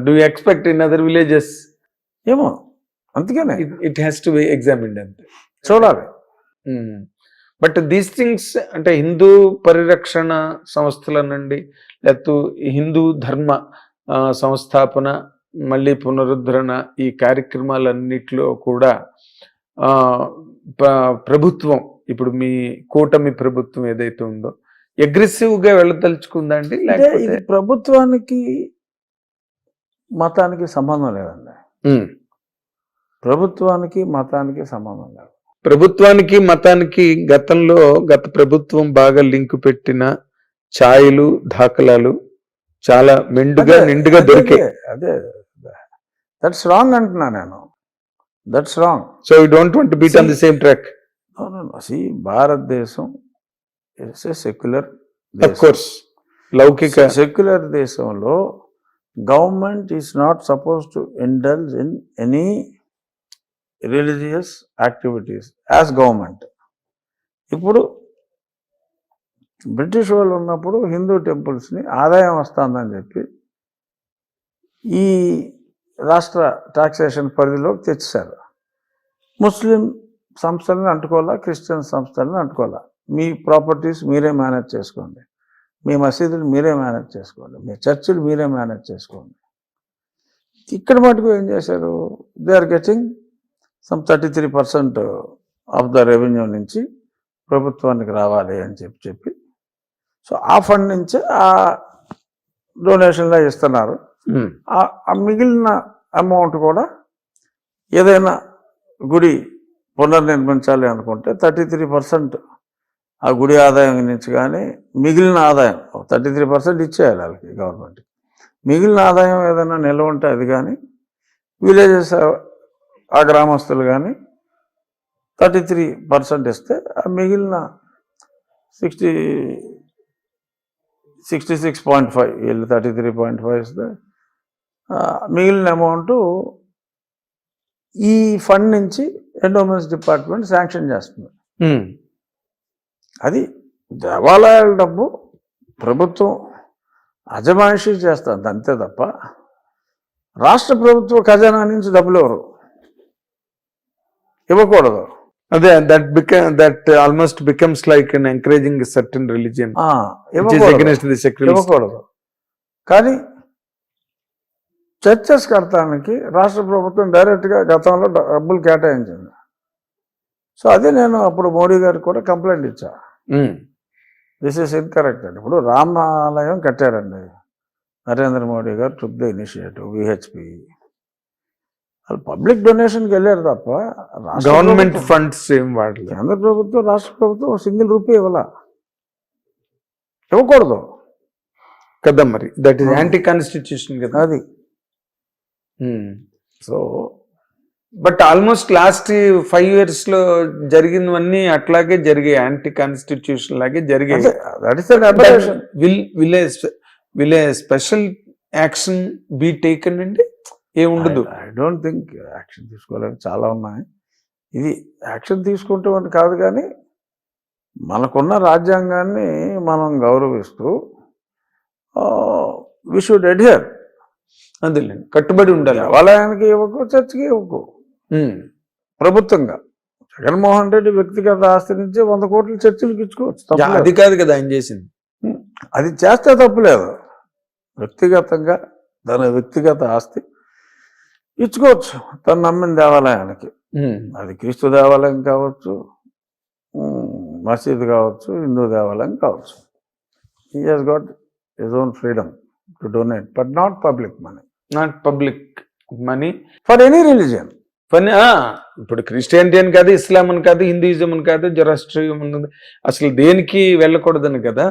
do expect in other villages? ఏమో, అందుకనే it has to be examined అంతే, చూడాలి. బట్ దీస్ థింగ్స్ అంటే హిందూ పరిరక్షణ సంస్థల నుండి, లేకపోతే హిందూ ధర్మ సంస్థాపన, మళ్ళీ పునరుద్ధరణ, ఈ కార్యక్రమాలన్నిటిలో కూడా ప్రభుత్వం, ఇప్పుడు మీ కూటమి ప్రభుత్వం ఏదైతే ఉందో అగ్రెసివ్ గా వెళ్ళదలుచుకుందండి, లేకపోతే ప్రభుత్వానికి మతానికి సంబంధం లేదండి. ప్రభుత్వానికి మతానికి సంబంధం లేదు. ప్రభుత్వానికి మతానికి గత ప్రభుత్వం బాగా లింక్ పెట్టిన ఛాయలు, దాఖలాలు చాలా నిండుగా దొరికాయి. అదే దట్స్ రాంగ్ అంటున్నా నేను. That's wrong. So you don't want to beat on the same track. భారతదేశం it's a secular, of course, లౌకిక సెక్యులర్ దేశంలో government is not suppose to indulge in any religious activities as government. ఇప్పుడు British వాళ్ళు ఉన్నప్పుడు హిందూ టెంపుల్స్ని ఆదాయం వస్తుందని చెప్పి ఈ రాష్ట్ర టాక్సేషన్ పరిధిలోకి తెచ్చారు. ముస్లిం సంస్థలను అంటుకోవాలా, క్రిస్టియన్ సంస్థలను అంటుకోవాలా. మీ ప్రాపర్టీస్ మీరే మేనేజ్ చేసుకోండి, మీ మసీదులు మీరే మేనేజ్ చేసుకోండి, మీ చర్చిలు మీరే మేనేజ్ చేసుకోండి. ఇక్కడ మటుకు ఏం చేశారు, they are getting some 33% of the revenue నుంచి ప్రభుత్వానికి రావాలి అని చెప్పి సో ఆ ఫండ్ నుంచి ఆ డొనేషన్గా ఇస్తున్నారు. ఆ మిగిలిన అమౌంట్ కూడా ఏదైనా గుడి పునర్నిర్మించాలి అనుకుంటే 33% ఆ గుడి ఆదాయం నుంచి కానీ మిగిలిన ఆదాయం 33% ఇచ్చేయాలి వాళ్ళకి, గవర్నమెంట్కి. మిగిలిన ఆదాయం ఏదైనా నిల్వ ఉంటే అది కానీ విలేజెస్ ఆ గ్రామస్తులు కానీ 33% ఇస్తే ఆ మిగిలిన 66.5 వీళ్ళు 33.5 ఇస్తే మిగిలిన అమౌంట్ ఈ ఫండ్ నుంచి ఎండోమెంట్స్ డిపార్ట్మెంట్ శాంక్షన్ చేస్తుంది. అది దేవాలయాల డబ్బు ప్రభుత్వం అజమాయిషీ చేస్తుంది అంతే తప్ప రాష్ట్ర ప్రభుత్వ ఖజానా నుంచి డబ్బులు ఎవరు ఇవ్వకూడదు. అదే that almost becomes like an encouraging certain religion against the secular. ఇవ్వకూడదు. కానీ చర్చెస్ కడతానికి రాష్ట్ర ప్రభుత్వం డైరెక్ట్గా గతంలో డబ్బులు కేటాయించింది. సో అదే నేను అప్పుడు మోడీ గారికి కూడా కంప్లైంట్ ఇచ్చా, దిస్ ఈస్ ఇన్కరెక్ట్ అండి. ఇప్పుడు రామాలయం కట్టారండి, నరేంద్ర మోడీ గారు టుక్ ద ఇనిషియేటివ్, విహెచ్పి వాళ్ళు పబ్లిక్ డొనేషన్కి వెళ్ళారు తప్ప గవర్నమెంట్ ఫండ్స్ ఏం వాడలేదు. కేంద్ర ప్రభుత్వం రాష్ట్ర ప్రభుత్వం సింగిల్ రూపీ ఇవ్వకూడదు కదా, మరి దట్ ఈస్ యాంటీ కాన్స్టిట్యూషన్ కదా అది. So but almost last 5 years లో జరిగినవన్నీ అట్లాగే జరిగాయి, యాంటీ కాన్స్టిట్యూషన్ లాగే జరిగాయి. Will a special action be taken అండి? ఏముండదు. ఐ డోంట్ థింక్ యాక్షన్ తీసుకోవాలని చాలా ఉన్నాయి. ఇది యాక్షన్ తీసుకుంటే కాదు, కానీ మనకున్న రాజ్యాంగాన్ని మనం గౌరవిస్తూ వి షుడ్ అడ్హియర్. అందులో కట్టుబడి ఉండాలి. దేవాలయానికి ఇవ్వకు, చర్చికి ఇవ్వకు. ప్రభుత్వంగా జగన్మోహన్ రెడ్డి వ్యక్తిగత ఆస్తి నుంచి 100 కోట్లు చర్చిలకు ఇచ్చుకోవచ్చు, అది కాదు కదా ఆయన చేసింది. అది చేస్తే తప్పులేదు. వ్యక్తిగతంగా తన వ్యక్తిగత ఆస్తి ఇచ్చుకోవచ్చు తను నమ్మిన దేవాలయానికి. అది క్రీస్తు దేవాలయం కావచ్చు, మసీద్ కావచ్చు, హిందూ దేవాలయం కావచ్చు. He has got his own freedom to donate, but not public money. Not public money for any religion. ఇప్పుడు క్రిస్టియానిటీ అని కాదు, ఇస్లాం అని కాదు, హిందూయిజం అని కాదు, జొరాస్ట్రియం అని అసలు దేనికి వెళ్ళకూడదని కదా.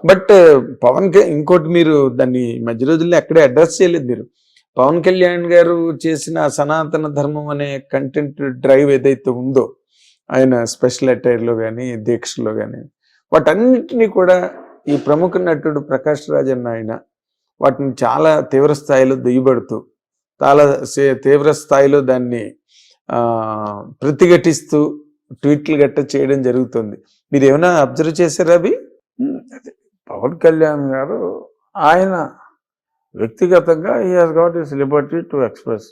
బట్ పవన్ ఇంకోటి మీరు దాన్ని మధ్య రోజుల్లో ఎక్కడే అడ్రస్ చేయలేదు మీరు. పవన్ కళ్యాణ్ గారు చేసిన సనాతన ధర్మం అనే కంటెంట్ డ్రైవ్ ఏదైతే ఉందో, ఆయన స్పెషల్ అటైర్లో కానీ దీక్షలో కానీ వాటన్నిటినీ కూడా ఈ ప్రముఖ నటుడు ప్రకాష్ రాజ్ అన్న ఆయన వాటిని చాలా తీవ్ర స్థాయిలో దుయ్యబడుతూ, చాలా తీవ్ర స్థాయిలో దాన్ని ప్రతిఘటిస్తూ ట్వీట్లు గట్ట చేయడం జరుగుతుంది. మీరు ఏమైనా అబ్జర్వ్ చేశారా అవి? పవన్ కళ్యాణ్ గారు ఆయన వ్యక్తిగతంగా he has got his Liberty to express.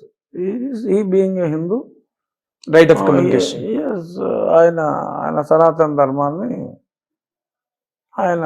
He being a Hindu, right of communication. ఆయన సనాతన ధర్మాన్ని ఆయన